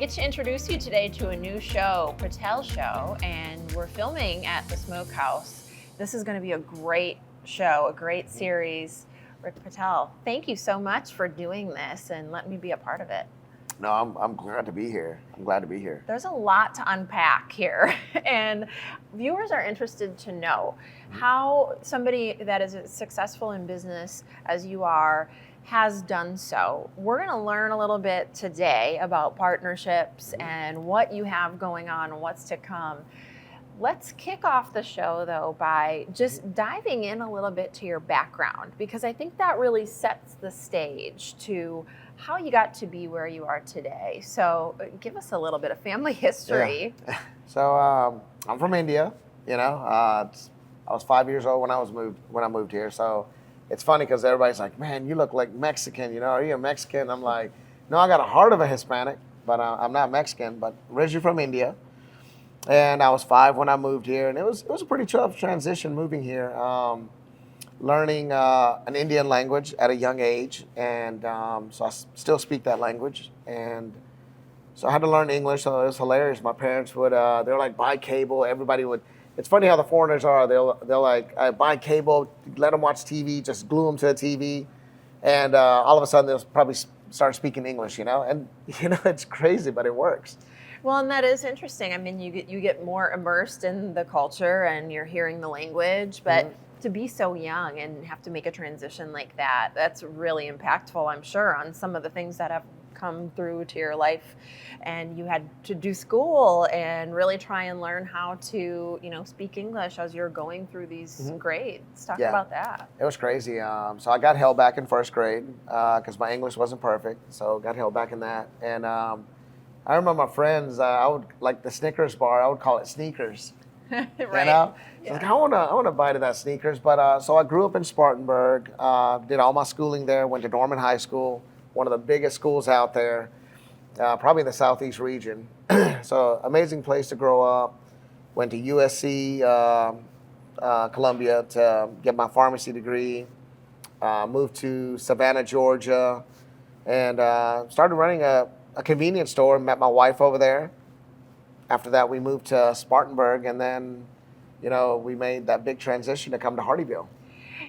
get to introduce you today to a new show, Patel Show, and we're filming at the Smokehouse. This is going to be a great show, a great series. Rick Patel, thank you so much for doing this and letting me be a part of it. No, I'm glad to be here. I'm glad to be here. There's a lot to unpack here, and viewers are interested to know how somebody that is as successful in business as you are has done so. We're going to learn a little bit today about partnerships and what you have going on and what's to come. Let's kick off the show, though, by just diving in a little bit to your background, because I think that really sets the stage to how you got to be where you are today. So give us a little bit of family history. Yeah. So I'm from India. You know, I was 5 years old when I moved here. So it's funny because everybody's like, "Man, you look like Mexican. You know, are you a Mexican?" I'm like, "No, I got a heart of a Hispanic, but I'm not Mexican. But originally from India." And I was 5 when I moved here, and it was a pretty tough transition moving here. Learning an Indian language at a young age, and so I still speak that language, and so I had to learn English. So it was hilarious. My parents would they're like, buy cable. Everybody would. It's funny how the foreigners are. They'll like, buy cable, let them watch TV, just glue them to the TV, and all of a sudden they'll probably start speaking English. You know, and you know it's crazy, but it works. Well, and that is interesting. I mean, you get more immersed in the culture, and you're hearing the language, but to be so young and have to make a transition like that, that's really impactful, I'm sure, on some of the things that have come through to your life. And you had to do school and really try and learn how to, you know, speak English as you're going through these grades. Talk about that. It was crazy. So I got held back in first grade because my English wasn't perfect. So got held back in that. And I remember my friends, I would, like the Snickers bar, I would call it Sneakers. Right. You know? Yeah. Like, I want to bite of that Sneakers. But so I grew up in Spartanburg, did all my schooling there, went to Norman High School, one of the biggest schools out there, probably in the Southeast region. So amazing place to grow up. Went to USC, Columbia to get my pharmacy degree. Moved to Savannah, Georgia, and started running a convenience store. Met my wife over there. After that, we moved to Spartanburg, and then, you know, we made that big transition to come to Hardeeville.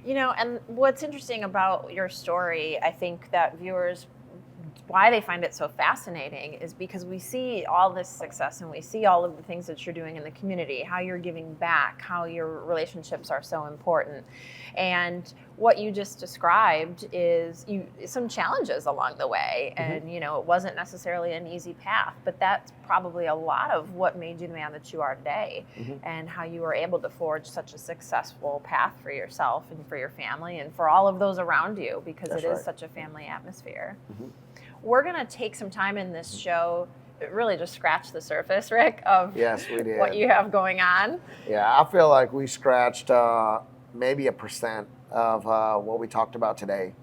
You know, and what's interesting about your story, I think that viewers, why they find it so fascinating is because we see all this success and we see all of the things that you're doing in the community, how you're giving back, how your relationships are so important. And what you just described is some challenges along the way. And, you know, it wasn't necessarily an easy path, but that's probably a lot of what made you the man that you are today and how you were able to forge such a successful path for yourself and for your family and for all of those around you, because it is such a family atmosphere. We're going to take some time in this show, really just scratch the surface, Rick, of what you have going on. Yeah, I feel like we scratched maybe 1% of what we talked about today.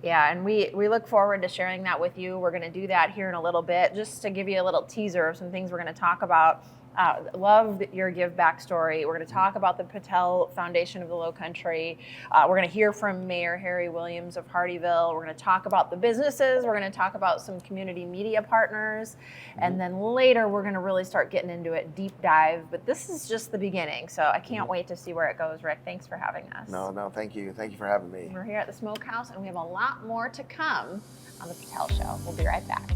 Yeah, and we look forward to sharing that with you. We're going to do that here in a little bit, just to give you a little teaser of some things we're going to talk about. Love your give back story. We're going to talk about the Patel Foundation of the Lowcountry. We're going to hear from Mayor Harry Williams of Hardeeville. We're going to talk about the businesses. We're going to talk about some community media partners. And then later, we're going to really start getting into it, deep dive. But this is just the beginning. So I can't wait to see where it goes, Rick. Thanks for having us. No, thank you. Thank you for having me. We're here at the Smokehouse, and we have a lot more to come on the Patel Show. We'll be right back.